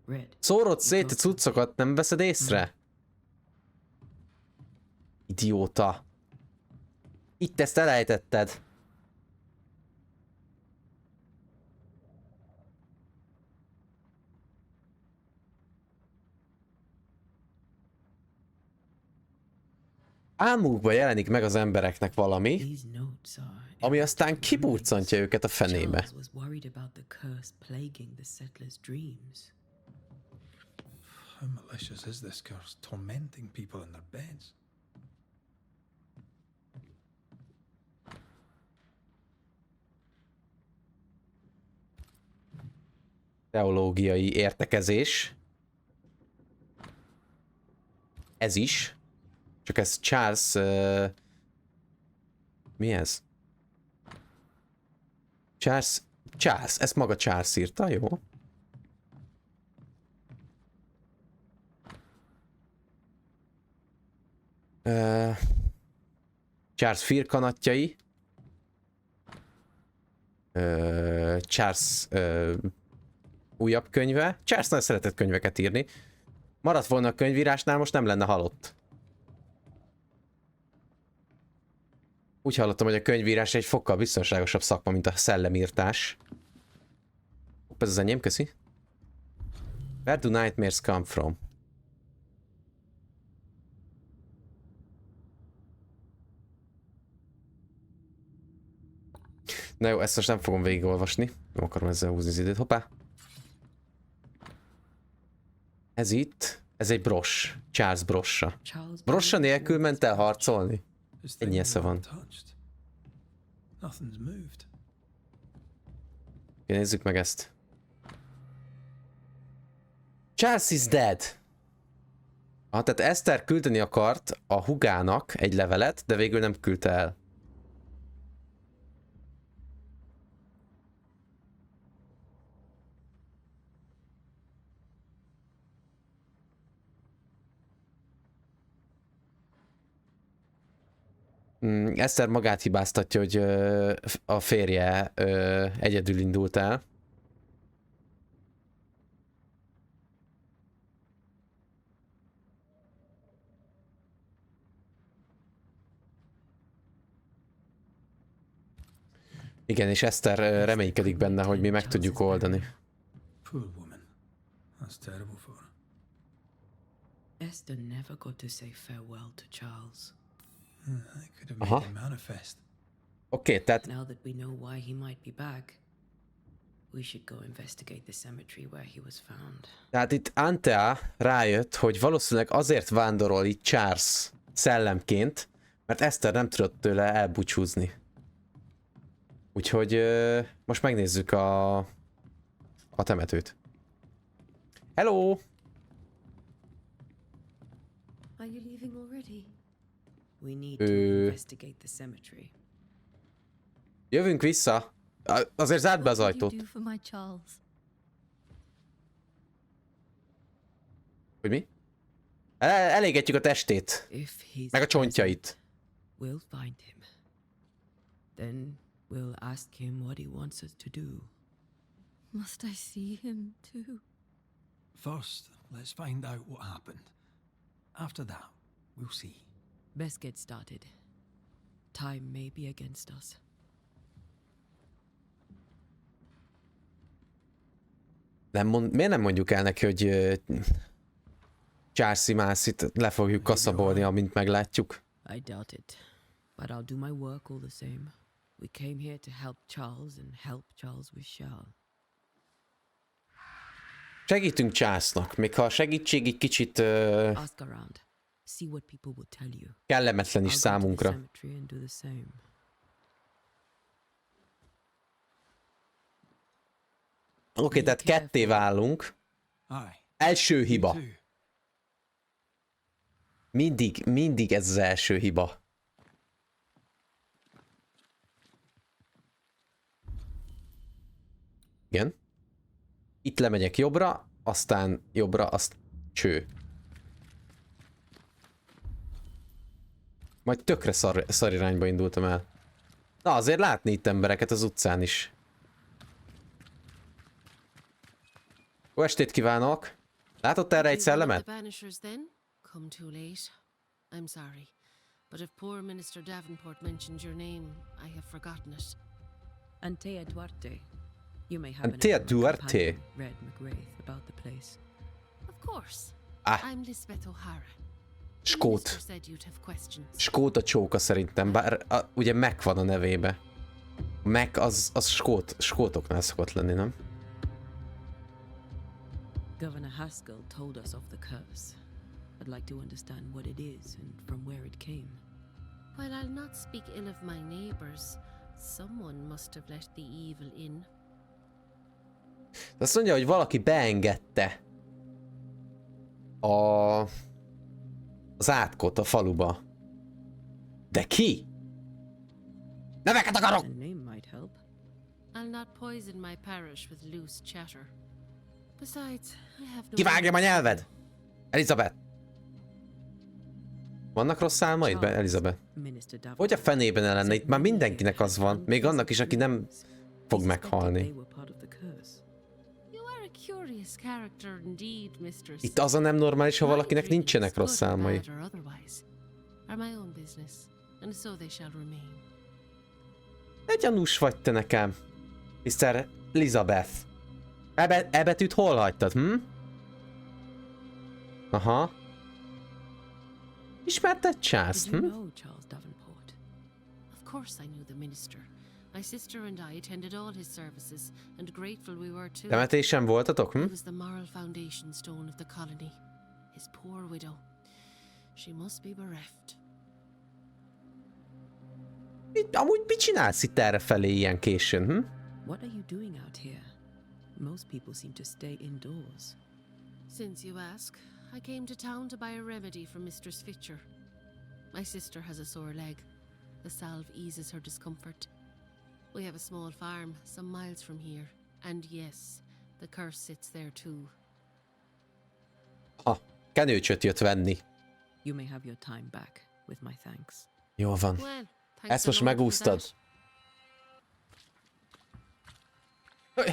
S9: Red.
S1: Szórod szét a cuccokat, nem veszed észre? Idióta. Itt ezt elejtetted. Álmukban jelenik meg az embereknek valami,
S9: These notes are
S1: ami aztán kiburcantja őket a fenébe.
S9: Charles was worried about the curse plaguing the settlers' dreams.
S2: How malicious is this curse, tormenting people in their beds?
S1: Teológiai értekezés. Ez is. Csak ez Charles... mi ez? Charles, ezt maga Charles írta, jó? Charles firkanatjai. Charles újabb könyve. Charles nagyon szeretett könyveket írni. Maradt volna a könyvírásnál, most nem lenne halott. Úgy hallottam, hogy a könyvírás egy fokkal biztonságosabb szakma, mint a szellemírtás. Ez az enyém, köszi. Where do nightmares come from? Na jó, ezt most nem fogom végigolvasni. Nem akarom ezzel húzni az időt. Hoppá! Ez itt, ez egy bross. Charles brossa. Brossa nélkül ment el harcolni? Ennyi esze van.
S2: Nothing's moved.
S1: Nézzük meg ezt. Charles is dead. Tehát Eszter küldeni akart a húgának egy levelet, de végül nem küldte el. Eszter magát hibáztatja, hogy a férje egyedül indult el. Igen, és Eszter reménykedik benne, hogy mi meg tudjuk oldani.
S2: Poor woman. That's terrible for her.
S9: Esther never got to say farewell to Charles.
S2: I could have made him manifest.
S1: Oké, tehát...
S9: Now that we know why he might be back, we should go investigate the cemetery where he was found.
S1: Tehát itt Antea rájött, hogy valószínűleg azért vándorol itt Charles szellemként, mert Eszter nem tudott tőle elbúcsúzni. Úgyhogy most megnézzük a temetőt. Hello!
S3: Are you leaving already?
S9: We need to investigate the cemetery.
S1: Jövünk vissza. Azért zárd be az ajtót. Hogy mi? Elégetjük a testét. Meg a csontjait.
S9: We'll find him. Then we'll ask him what he wants us to do.
S3: Must I see him too?
S2: First, let's find out what happened. After that, we'll see.
S9: Best get started. Time may be against us.
S1: Miért nem mondjuk el neki, hogy Charles-Mászit le fogjuk kaszabolni, amint meglátjuk?
S9: I doubt it. But I'll do my work all the same. We came here to help Charles, and help Charles we shall.
S1: Segítünk Charlesnak, még ha a segítség egy kicsit
S9: Ask around. See what people will tell you.
S1: kellemetlen is
S9: I'll go to the
S1: számunkra.
S9: cemetery and do the same.
S1: Oké, tehát ketté válunk. Első hiba. Mindig ez az első hiba. Igen. Itt lemegyek jobbra, aztán jobbra, azt cső. Majd tökre szar irányba indultam el. Na, azért látni itt embereket az utcán is. Jó estét kívánok! Látott erre egy szellemet?
S10: The Banishers then? Come too late. I'm sorry. But if poor Minister Davenport mentioned your name, I have forgotten it.
S9: Antea Duarte. You may have
S1: Antea
S9: an
S1: Duarte.
S9: Red McGrath about the place.
S10: Of course.
S1: Ah.
S10: I'm Lisbeth O'Hara. The
S1: Skót.
S10: minister said you'd have questions.
S1: Skót a csóka szerintem, bár ugye Mac van a nevébe. Mac az skótoknál szokott lenni, nem?
S9: Governor Haskell told us of the curse. I'd like to understand what it is and from where it came.
S10: While I'll not speak ill of my neighbors, someone must have let the evil in.
S1: Azt mondja, hogy valaki beengedte az átkot a faluba. De ki? Neveket akarok!
S9: A name might help.
S10: I'll not poison my parish with loose chatter. Besides, I have no...
S1: Kivágjam a nyelved! Elizabeth! Vannak rossz álmaid, Elizabeth?
S9: Minister Davenport.
S1: Hogy a fenében el lenne? Itt már mindenkinek az van. Még annak is, aki nem fog meghalni.
S10: You are a curious character indeed, mistress.
S1: Itt az a nem normális, ha valakinek nincsenek rossz álmai.
S10: Are my own business, and so they shall remain.
S1: Egy gyanús vagy te nekem, Mr. Elizabeth. E betűt hol hagytad, hm? Aha. Ismerted Charles,
S9: Did you
S1: hm?
S9: know Charles Davenport?
S10: Of course I knew the minister. My sister and I attended all his services, and grateful we were too.
S1: Temetésen voltatok, hm?
S10: He was the moral foundation stone of the colony. His poor widow. She must be bereft.
S1: Amúgy mit csinálsz itt errefelé ilyen későn, hm?
S9: What are you doing out here? Most people seem to stay indoors.
S10: Since you ask, I came to town to buy a remedy for Mistress Fitcher. My sister has a sore leg. The salve eases her discomfort. We have a small farm some miles from here. And yes, the curse sits there too.
S1: Ha, kenőcsöt jött venni.
S9: You may have your time back, with my thanks.
S1: Jól van.
S10: Well, thanks
S1: Ezt
S10: the
S1: most
S10: Lord for
S1: megúsztad.
S10: that.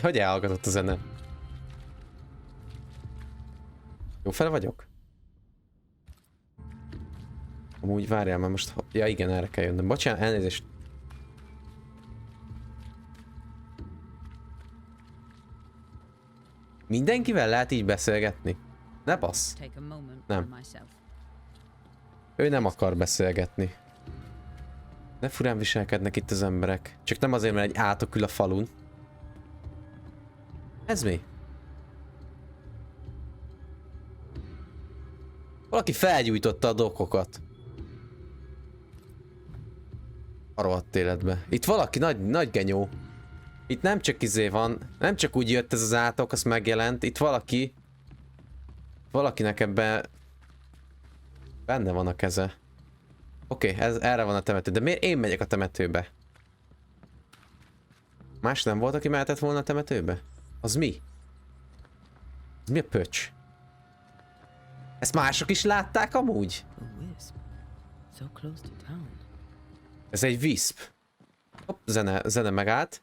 S1: Hogy elhallgatott a zene? Jó fel vagyok? Amúgy várjál, mert most... Ja igen, erre kell jönnöm. Bocsánat, elnézést. Mindenkivel lehet így beszélgetni? Ne bassz. Nem. Ő nem akar beszélgetni. Ne furán viselkednek itt az emberek. Csak nem azért, mert egy átok ül a falun. Ez mi? Valaki felgyújtotta a dokokat. A rohadt életbe. Itt valaki nagy genyó. Itt nem csak izé van, nem csak úgy jött ez az átok, az megjelent. Itt valakinek ebben benne van a keze. Oké, erre van a temető. De miért én megyek a temetőbe? Más nem volt, aki mehetett volna a temetőbe? Az mi? Az mi a pöcs? Ezt mások is látták amúgy?
S9: A wisp. So close to town.
S1: Ez egy wisp. Hopp, zene megállt.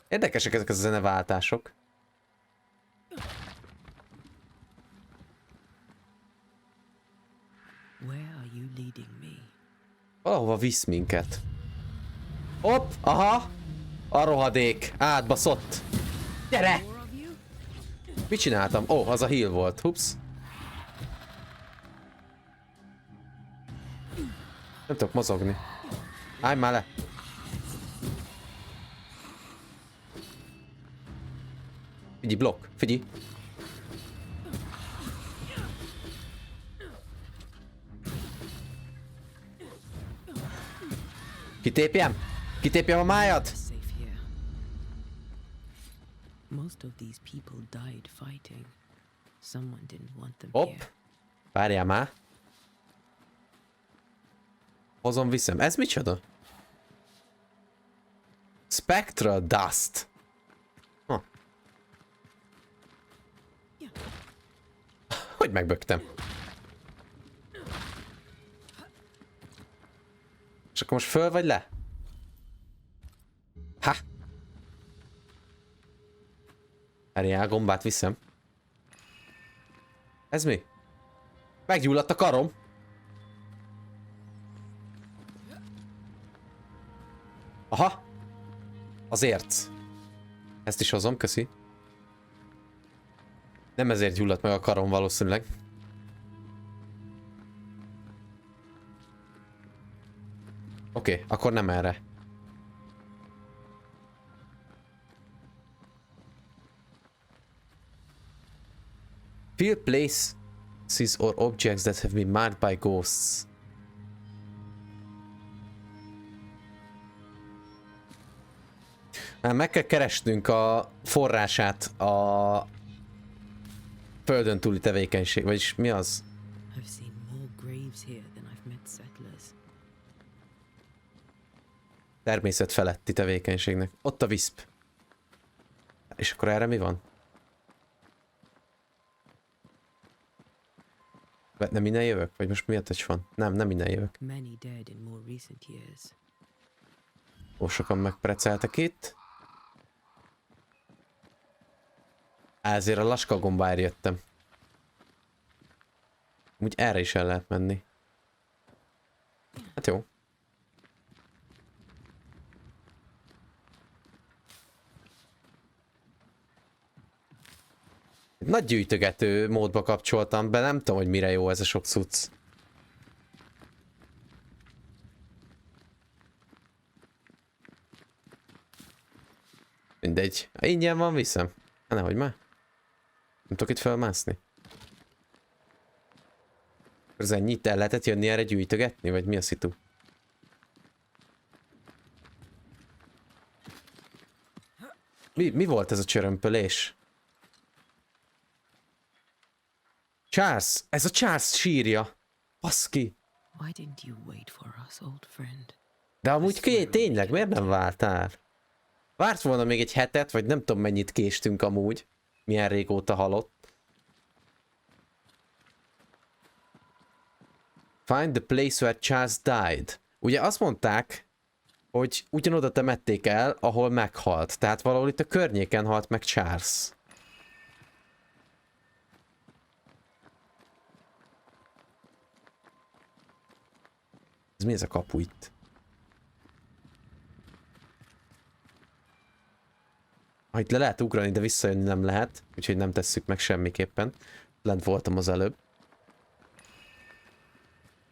S1: Érdekesek ezek a zeneváltások.
S9: Where are you leading me?
S1: Valahova visz minket. Hopp, aha! A rohadék, átbaszott. Gyere! Mit csináltam? Ó, az a heal volt, hups. Nem tudok mozogni. Állj már le! Figyelj, blokk, figyelj! Kitépjem? Kitépjem a májat?
S9: Safe here. Most of these people died fighting. Someone didn't want them
S1: Hopp!
S9: here.
S1: Várjál már! Hozom, viszem. Ez micsoda? Spectral Dust. Hogy megböktem? És akkor most föl vagy le? Erre gombát viszem. Ez mi? Meggyulladt a karom. Aha. Az érc. Ezt is hozom, köszi. Nem ezért gyulladt meg a karom valószínűleg. Oké, akkor nem erre. Feel places or objects that have been marked by ghosts. Meg kell keresnünk a forrását a földön túli tevékenység, vagyis mi az?
S9: I've seen more graves here than I've met settlers.
S1: Természet feletti tevékenységnek. Ott a wisp. És akkor erre mi van? Nem innen jövök? Vagy most miért van? Nem innen jövök.
S9: Many dead in more recent years.
S1: Ó, sokan megpreceltek itt. Ezért a laska gombáért jöttem. Úgy erre is el lehet menni. Hát jó. Nagy gyűjtögető módba kapcsoltam be, nem tudom, hogy mire jó ez a sok cucc. Mindegy. Ingyen van, viszem. Hát nehogy már. Nem tudok itt felmászni. Az ennyit el lehetett jönni erre gyűjtögetni, vagy mi a szitu? Mi volt ez a csörömpölés? Charles! Ez a Charles sírja! Baszki!
S9: Why didn't you wait for us, old friend?
S1: De amúgy tényleg, miért nem vártál? Várt volna még egy hetet, vagy nem tudom mennyit késtünk amúgy. Milyen régóta halott. Find the place where Charles died. Ugye azt mondták, hogy ugyanoda temették el, ahol meghalt. Tehát valahol itt a környéken halt meg Charles. Ez mi ez a kapu itt? Itt le lehet ugrani, de visszajönni nem lehet. Úgyhogy nem tesszük meg semmiképpen. Lent voltam az előbb.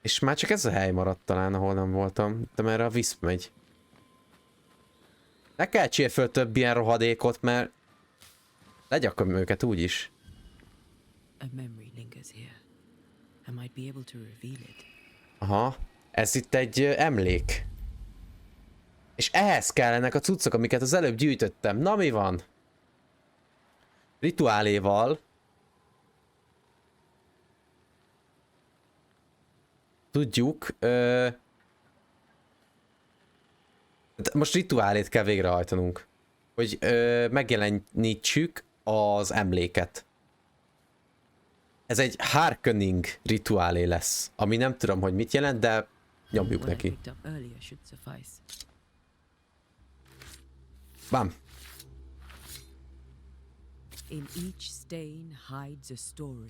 S1: És már csak ez a hely maradt talán, ahol nem voltam. De merre a wisp megy. Ne keltsél föl több ilyen rohadékot, mert legyakom őket úgyis.
S9: A memory lingers here. I might be able to reveal it.
S1: Aha. Ez itt egy emlék. És ehhez kellenek a cuccok, amiket az előbb gyűjtöttem. Na mi van? Rituáléval. Tudjuk. Most rituálét kell végrehajtanunk. Hogy megjelenítsük az emléket. Ez egy hearkening rituálé lesz. Ami nem tudom, hogy mit jelent, de nyomjuk neki. Bam.
S9: In each stain hides a story.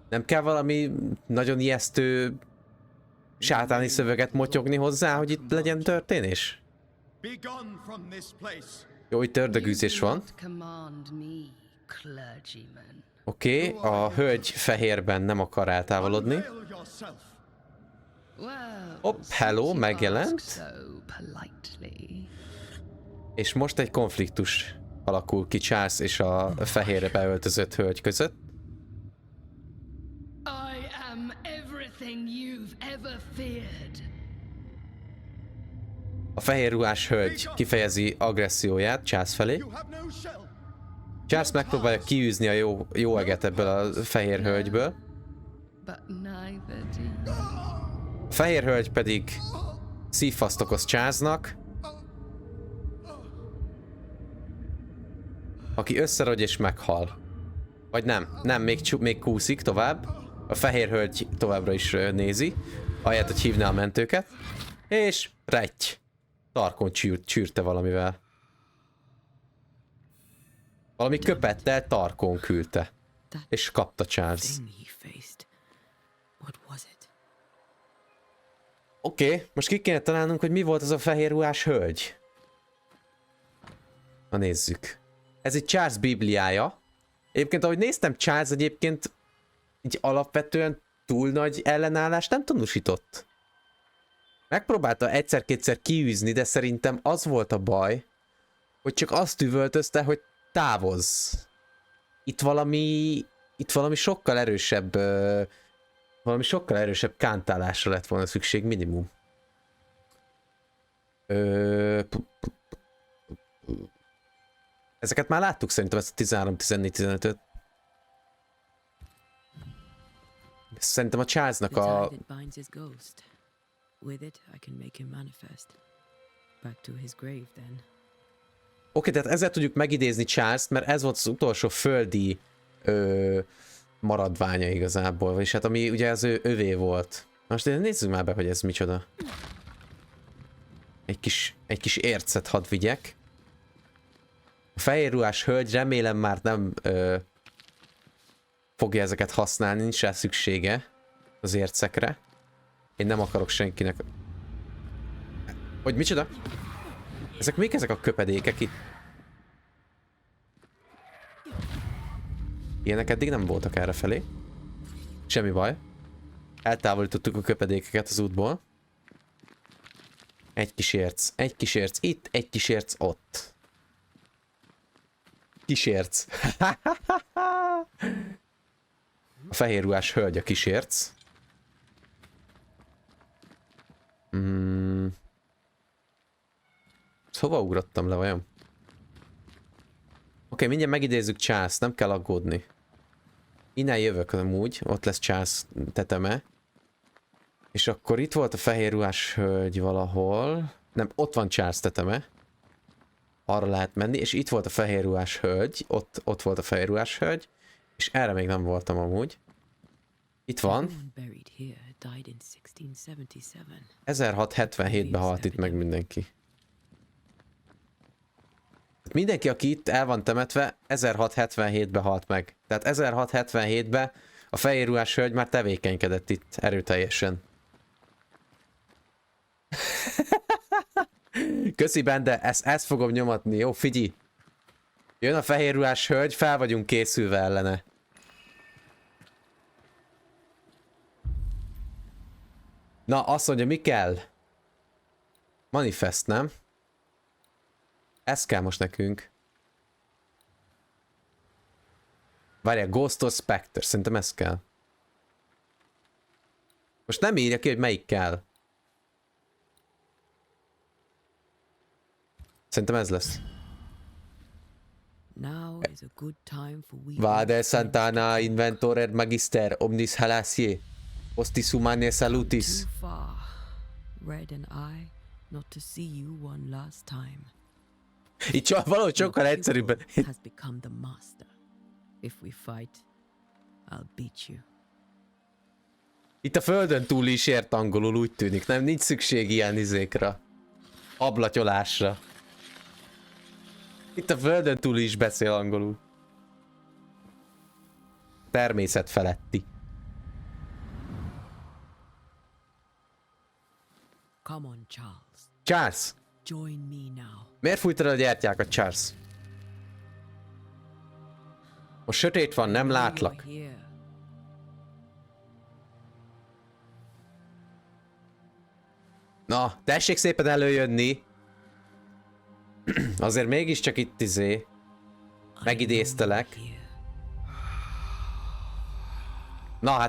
S1: Nem kell valami nagyon ijesztő sátáni szöveget motyogni hozzá, hogy itt legyen történés? Jó, itt ördögűzés van. Oké, a hölgy fehérben nem akar eltávolodni. Hopp, hello, megjelent. És most egy konfliktus alakul ki Charles és a fehérre beöltözött hölgy között. A fehér ruhás hölgy kifejezi agresszióját Charles felé. Charles megpróbálja kiűzni a jó eget ebből a fehér hölgyből. A fehér hölgy pedig szívfaszt okoz Charlesnak, aki összerogy és meghal. Vagy nem, még kúszik tovább. A fehér hölgy továbbra is nézi, ahelyett, hogy hívná a mentőket. És retty. Tarkon csűrte valamivel. Valami köpettel tarkon küldte. És kapta Charles. Oké, most ki kéne találnunk, hogy mi volt az a fehér ruhás hölgy. Na nézzük. Ez egy Charles bibliája. Egyébként, ahogy néztem, Charles egyébként így alapvetően túl nagy ellenállást nem tanúsított. Megpróbálta egyszer-kétszer kiűzni, de szerintem az volt a baj, hogy csak azt üvöltözte, hogy távozz. Itt valami sokkal erősebb kántálásra lett volna szükség minimum. Ezeket már láttuk szerintem, ezt a 13, 14, 15-öt. Szerintem a Charlesnak a... Oké, tehát ezzel tudjuk megidézni Charles-t, mert ez volt az utolsó földi maradványa igazából, vagyis hát ami ugye az övé volt. Most nézzük már be, hogy ez micsoda. Egy kis ércet hadd vigyek. A fehér ruhás hölgy remélem már nem fogja ezeket használni, nincs rá szüksége az ércekre. Én nem akarok senkinek... Hogy micsoda? Mik ezek a köpedékek itt? Ilyenek eddig nem voltak errefelé. Semmi baj. Eltávolítottuk a köpedékeket az útból. Egy kis érc itt, egy kis érc ott. Kísérc. A fehér ruhás hölgy a kísérc. Hova ugrottam le vajon? Oké, mindjárt megidézzük Charles, nem kell aggódni. Innen jövök amúgy, ott lesz Charles teteme. És akkor itt volt a fehér ruhás hölgy valahol. Nem, ott van Charles teteme. Arra lehet menni, és itt volt a fehér ruhás hölgy. Ott volt a fehér ruhás hölgy. És erre még nem voltam amúgy. Itt van. 1677-ben halt itt meg mindenki. Mindenki, aki itt el van temetve, 1677-ben halt meg. Tehát 1677-ben a fehér ruhás hölgy már tevékenykedett itt erőteljesen. Köszi, Bende, ezt fogom nyomatni, jó? Figyelj! Jön a fehér ruhás hölgy, fel vagyunk készülve ellene. Na, azt mondja, mi kell? Manifest, nem? Ez kell most nekünk. Várjál, Ghost or Spectre, szerintem ez kell. Most nem írja ki, hogy melyik kell. Szerintem ez lesz. Vade Santana Inventorer Magister Omnis Halasie Ostis Humane Salutis. Így valahogy sokkal egyszerűbben. Itt a földön túl is ért angolul, úgy tűnik, nem? Nincs szükség ilyen izékra. Ablatyolásra. Itt a földön túl is beszél angolul. Természet feletti.
S9: Come on, Charles.
S1: Charles!
S9: Join me now.
S1: Miért fújtad a gyertyákat, Charles? Most sötét van, nem látlak. Na, tessék szépen előjönni. Azért mégiscsak itt megidéztelek. Na hát